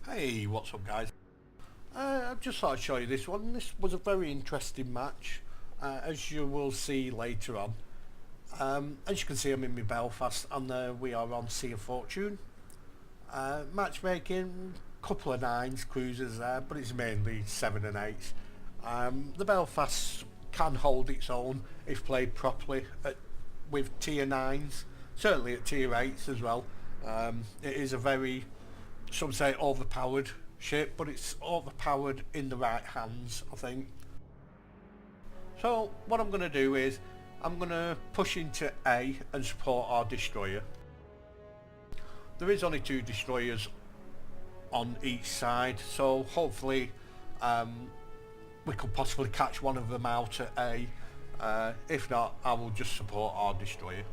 Hey, what's up guys? I just thought I'd show you this one. This was a very interesting match, as you will see later on. As you can see, I'm in my Belfast and we are on Sea of Fortune. Matchmaking, couple of 9s, cruisers there, but it's mainly 7 and 8s. The Belfast can hold its own if played properly with tier 9s, certainly at tier 8s as well. It is a very, some say, overpowered ship, but it's overpowered in the right hands, I think. So what I'm going to do is I'm going to push into A and support our destroyer. There is only 2 destroyers on each side, so hopefully we could possibly catch one of them out at A. If not, I will just support our destroyer.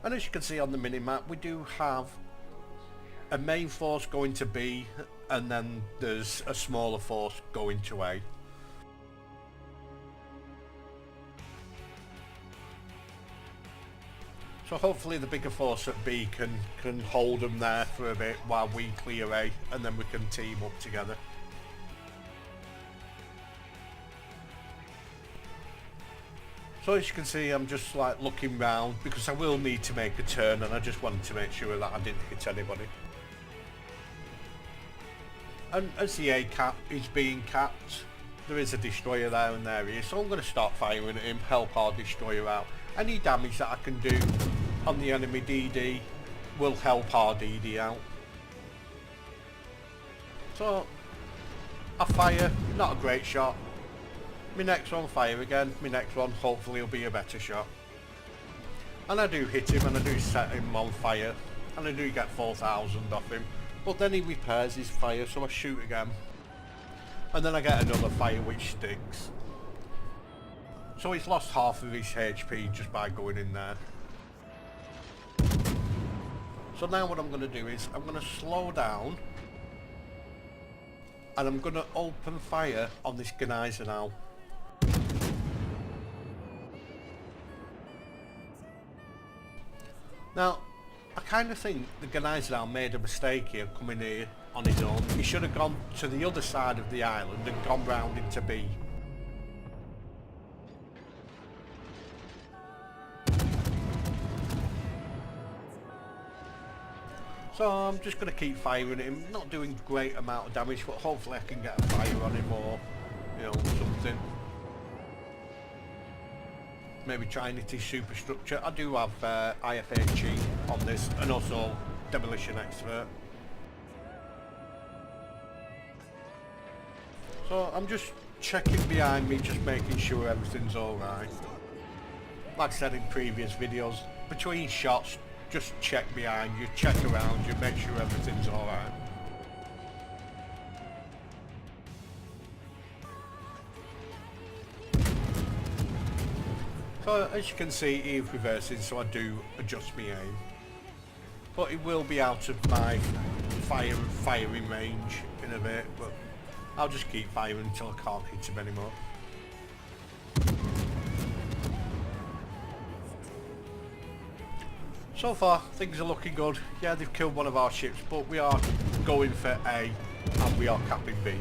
And as you can see on the mini-map, we do have a main force going to B, and then there's a smaller force going to A. So hopefully the bigger force at B can hold them there for a bit while we clear A, and then we can team up together. So as you can see, I'm just like looking round because I will need to make a turn, and I just wanted to make sure that I didn't hit anybody. And as the A cap is being capped, there is a destroyer there and there he is, so I'm going to start firing at him, help our destroyer out. Any damage that I can do on the enemy DD will help our DD out. So I fire, not a great shot. My next one, fire again. My next one hopefully will be a better shot. And I do hit him and I do set him on fire, and I do get 4,000 off him. But then he repairs his fire, so I shoot again. And then I get another fire which sticks. So he's lost half of his HP just by going in there. So now what I'm going to do is I'm going to slow down, and I'm going to open fire on this Genizer now. Now, I kind of think the Genizer now made a mistake here coming here on his own. He should have gone to the other side of the island and gone round into B. So I'm just going to keep firing at him, not doing great amount of damage, but hopefully I can get a fire on him or, you know, something. Maybe try and hit his superstructure. I do have IFHG on this, and also Demolition Expert. So I'm just checking behind me, just making sure everything's alright. Like I said in previous videos, between shots, just check behind you, check around you, make sure everything's alright. So as you can see, he is reversing, so I do adjust my aim. But it will be out of my firing range in a bit, but I'll just keep firing until I can't hit him anymore. So far, things are looking good. Yeah, they've killed one of our ships, but we are going for A, and we are capping B.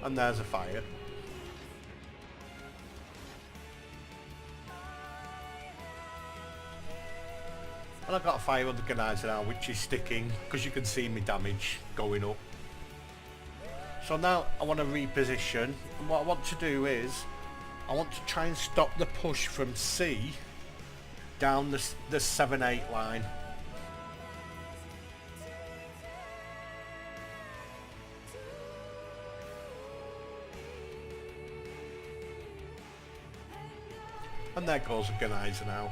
And there's a fire. And I've got a fire on the Genizer now, which is sticking, because you can see my damage going up. So now I want to reposition, and what I want to do is, I want to try and stop the push from C down the 7-8 line. And there goes the Genizer now.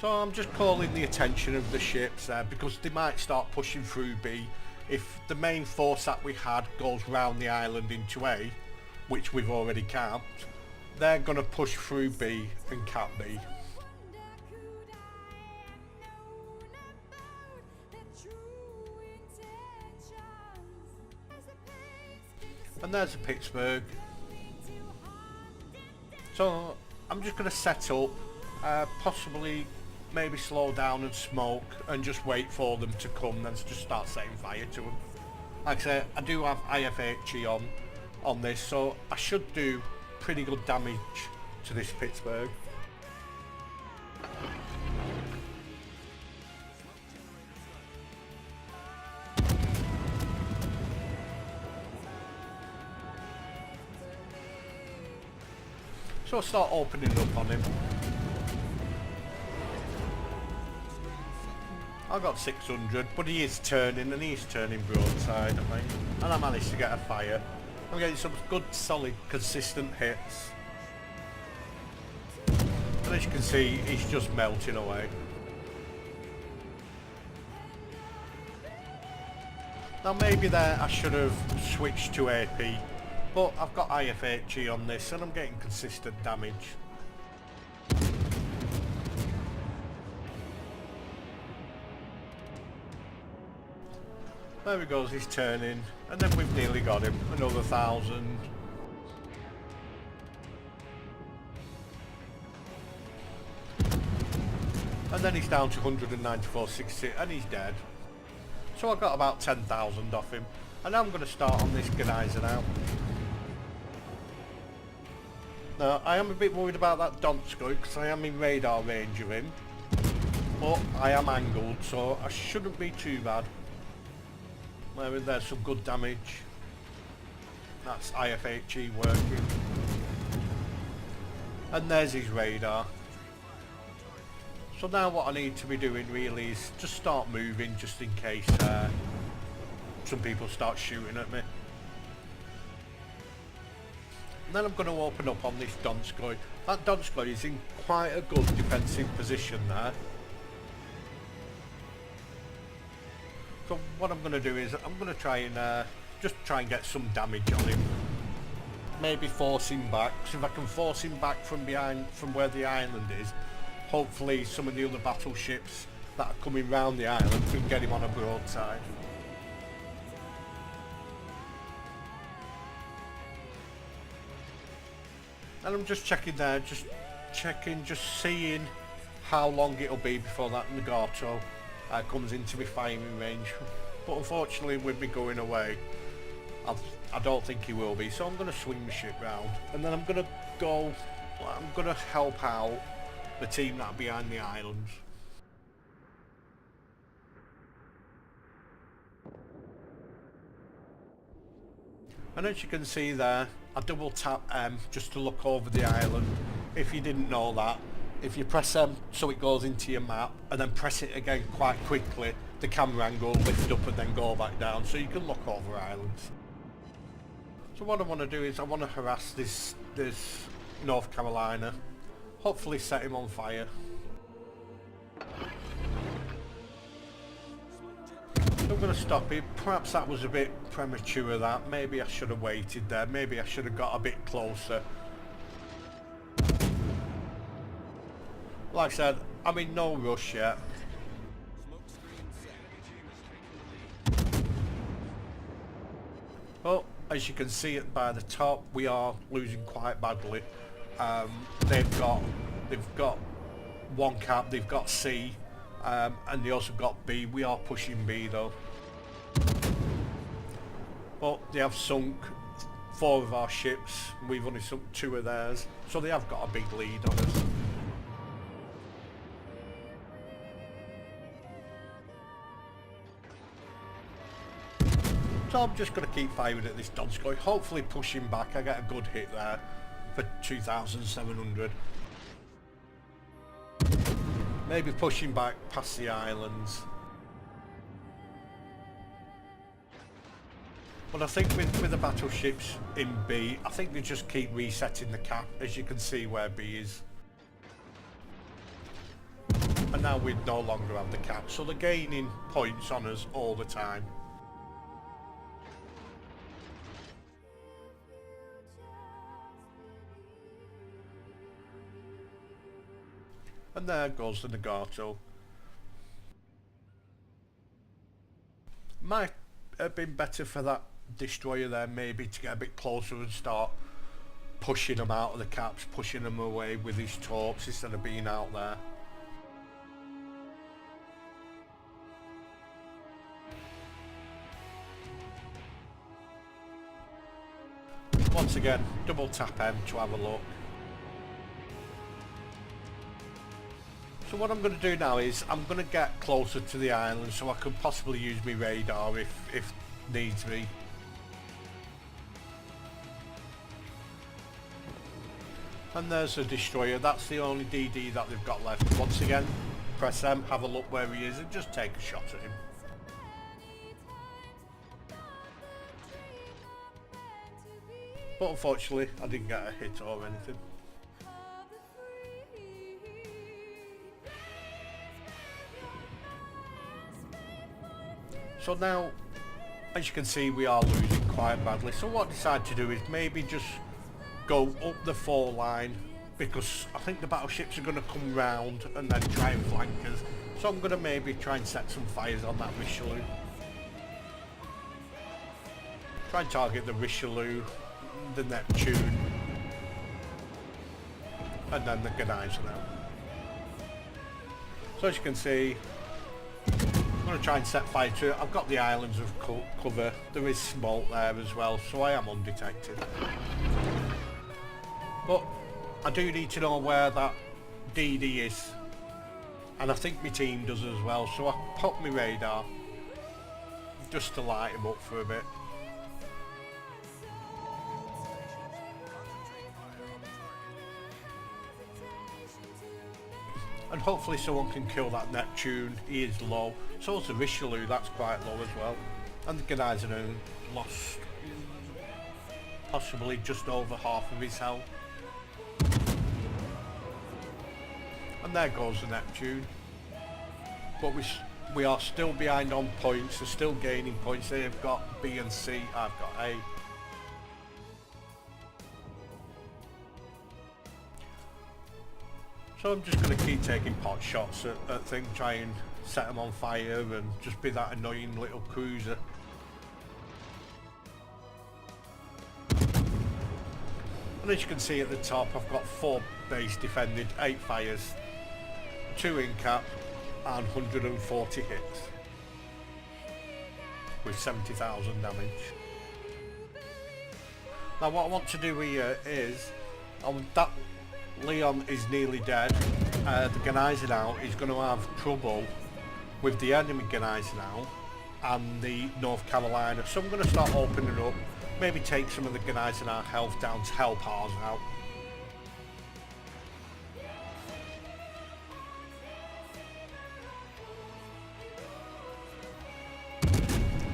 So I'm just calling the attention of the ships there, because they might start pushing through B. If the main force that we had goes round the island into A, which we've already capped, they're going to push through B and cap B. And there's a Pittsburgh. So I'm just going to set up, possibly maybe slow down and smoke and just wait for them to come, then just start setting fire to them. Like I say, I do have IFHE on this, so I should do pretty good damage to this Pittsburgh. So I'll start opening up on him. I got 600, but he is turning, and he's turning broadside, I think. And I managed to get a fire. I'm getting some good, solid, consistent hits. And as you can see, he's just melting away. Now maybe there I should have switched to AP, but I've got IFHE on this, and I'm getting consistent damage. There he goes, he's turning, and then we've nearly got him, another 1,000. And then he's down to 194.60 and he's dead. So I got about 10,000 off him, and now I'm going to start on this Gneiser now. Now I am a bit worried about that Donskoy because I am in radar range of him, but I am angled, so I shouldn't be too bad. There's some good damage. That's IFHE working. And there's his radar. So now what I need to be doing really is just start moving, just in case some people start shooting at me. And then I'm going to open up on this Donskoy. That Donskoy is in quite a good defensive position there. So what I'm going to do is I'm going to try and just try and get some damage on him. Maybe force him back. So if I can force him back from behind, from where the island is, hopefully some of the other battleships that are coming round the island can get him on a broadside. And I'm just checking there, just seeing how long it'll be before that Nagato comes into my firing range. But unfortunately with me going away, I don't think he will be, so I'm going to swing the ship round, and then I'm going to help out the team that are behind the islands. And as you can see there, I double tap M just to look over the island. If you didn't know that, if you press M so it goes into your map and then press it again quite quickly, the camera angle will lift up and then go back down, so you can look over islands. So what I want to do is I want to harass this North Carolina, hopefully set him on fire. I'm going to stop it. Perhaps that was a bit premature, that. Maybe I should have waited there. Maybe I should have got a bit closer. Like I said, I'm in no rush yet. Well, as you can see it by the top, we are losing quite badly. They've got one cap, they've got C, and they also got B. We are pushing B though. But they have sunk 4 of our ships, we've only sunk 2 of theirs, so they have got a big lead on us. So I'm just going to keep firing at this Donskoy, hopefully pushing back. I get a good hit there for 2,700. Maybe pushing back past the islands. But I think with the battleships in B, I think they just keep resetting the cap, as you can see where B is. And now we no longer have the cap, so they're gaining points on us all the time. And there goes the Nagato. Might have been better for that destroyer there, maybe to get a bit closer and start pushing them out of the caps, pushing them away with his torps instead of being out there. Once again, double tap M to have a look. So what I'm going to do now is I'm going to get closer to the island so I could possibly use my radar if needs be. And there's a destroyer. That's the only DD that they've got left. Once again, press M, have a look where he is and just take a shot at him. But unfortunately, I didn't get a hit or anything. So now, as you can see, we are losing quite badly. So what I decided to do is maybe just go up the 4 line, because I think the battleships are going to come round and then try and flank us. So I'm going to maybe try and set some fires on that Richelieu. Try and target the Richelieu, the Neptune, and then the Gneisen now. So as you can see, I'm going to try and set fire to it. I've got the islands of cover. There is smoke there as well, so I am undetected. But I do need to know where that DD is, and I think my team does as well, so I pop my radar just to light him up for a bit. And hopefully someone can kill that Neptune. He is low. So is the Richelieu, that's quite low as well. And the Gneisen lost possibly just over half of his health. And there goes the Neptune. But we are still behind on points. They're still gaining points. They've got B and C. I've got A. So I'm just going to keep taking pot shots at things, try and set them on fire and just be that annoying little cruiser. And as you can see at the top, I've got 4 base defended, 8 fires, 2 in cap and 140 hits with 70,000 damage. Now what I want to do here is, that Leon is nearly dead. The Gneisen now is going to have trouble with the enemy Gneisen now and the North Carolina. So I'm going to start opening up, maybe take some of the Gneisen health down to help ours out.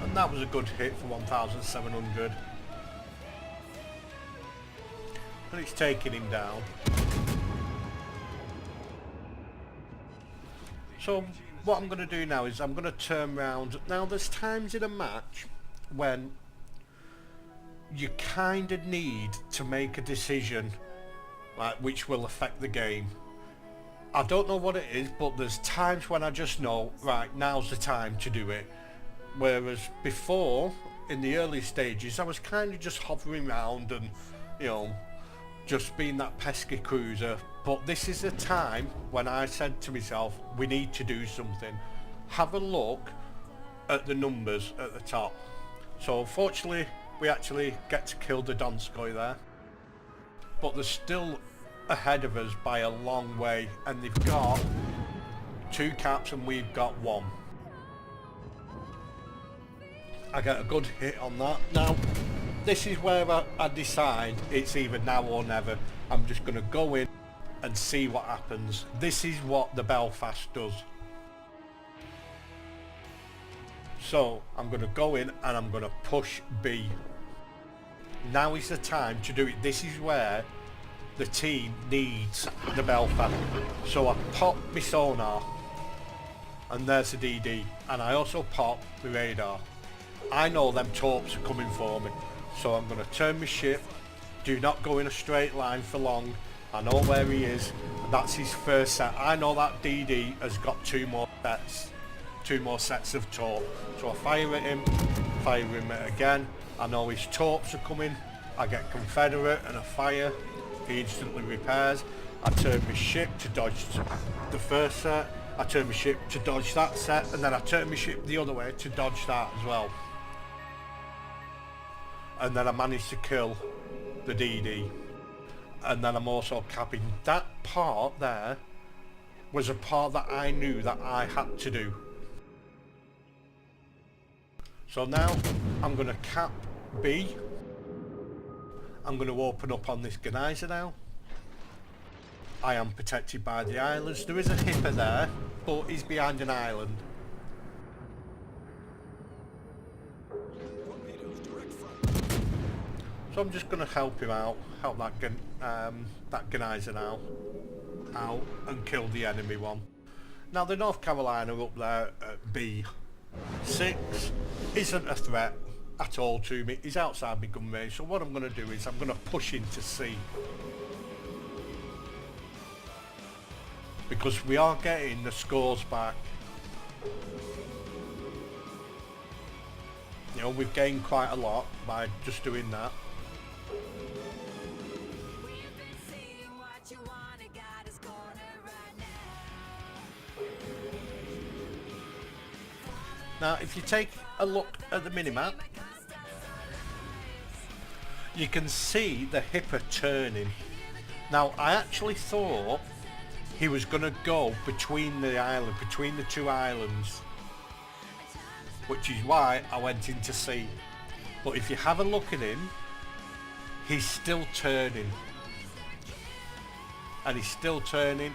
And that was a good hit for 1,700. And it's taking him down. So what I'm going to do now is I'm going to turn round. Now there's times in a match when you kind of need to make a decision like which will affect the game. I don't know what it is, but there's times when I just know, right, now's the time to do it. Whereas before, in the early stages, I was kind of just hovering around and, you know, just being that pesky cruiser. But this is a time when I said to myself, we need to do something. Have a look at the numbers at the top. So unfortunately, we actually get to kill the Donskoy there. But they're still ahead of us by a long way, and they've got 2 caps and we've got 1. I get a good hit on that. Now, this is where I decide it's either now or never. I'm just going to go in and see what happens. This is what the Belfast does. So I'm going to go in and I'm going to push B. Now is the time to do it. This is where the team needs the Belfast. So I pop my sonar and there's the DD, and I also pop the radar. I know them torps are coming for me. So I'm going to turn my ship, do not go in a straight line for long. I know where he is, and that's his first set. I know that DD has got 2 more sets of torp. So I fire at him again, I know his torps are coming. I get Confederate and a fire. He instantly repairs. I turn my ship to dodge the first set. I turn my ship to dodge that set, and then I turn my ship the other way to dodge that as well. And then I managed to kill the DD. And then I'm also capping. That part there was a part that I knew that I had to do. So now I'm going to cap B. I'm going to open up on this Geyser now. I am protected by the islands. There is a hipper there, but he's behind an island. So I'm just going to help him out, help that Geyser now out and kill the enemy one. Now the North Carolina up there at B6 isn't a threat at all to me. He's outside my gun range, so what I'm going to do is I'm going to push into C. Because we are getting the scores back. You know, we've gained quite a lot by just doing that. Now if you take a look at the minimap, you can see the hipper turning. Now I actually thought he was going to go between the two islands, which is why I went into C. But if you have a look at him, he's still turning. And he's still turning,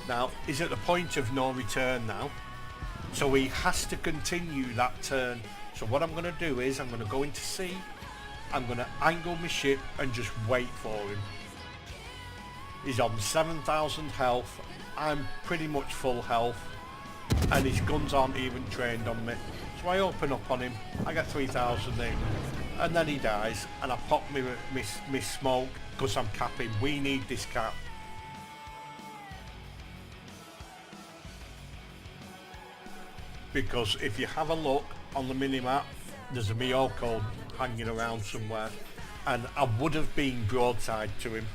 Now, he's at the point of no return now. So he has to continue that turn. So what I'm going to do is I'm going to go into C. I'm going to angle my ship and just wait for him. He's on 7,000 health. I'm pretty much full health. And his guns aren't even trained on me. So I open up on him. I get 3,000 in. And then he dies. And I pop my smoke because I'm capping. We need this cap. Because if you have a look on the minimap, there's a Miyoko hanging around somewhere, and I would have been broadside to him.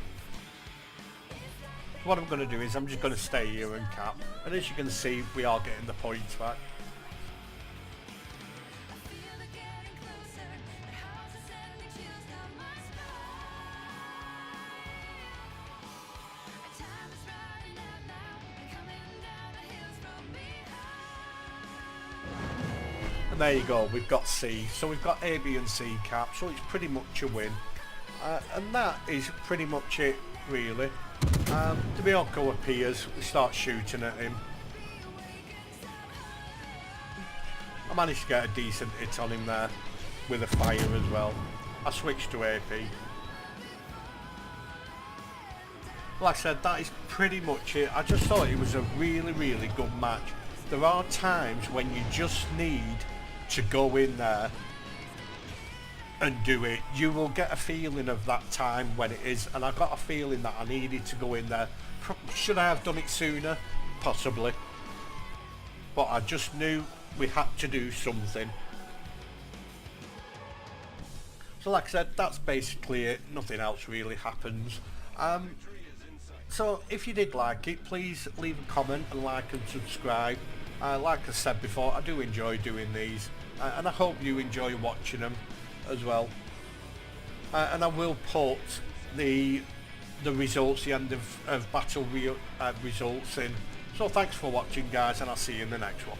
What I'm going to do is I'm just going to stay here and cap, and as you can see, we are getting the points back. And there you go, we've got C. So we've got A, B and C cap, so it's pretty much a win. And that is pretty much it, really. The Miyoko appears, we start shooting at him. I managed to get a decent hit on him there, with a fire as well. I switched to AP. Like I said, that is pretty much it. I just thought it was a really, really good match. There are times when you just need to go in there and do it. You will get a feeling of that time when it is, and I got a feeling that I needed to go in there. Should I have done it sooner? Possibly. But I just knew we had to do something. So like I said, that's basically it. Nothing else really happens. So if you did like it, please leave a comment and like and subscribe. Like I said before, I do enjoy doing these, and I hope you enjoy watching them as well. And I will put the results, the end of battle results in. So thanks for watching, guys, and I'll see you in the next one.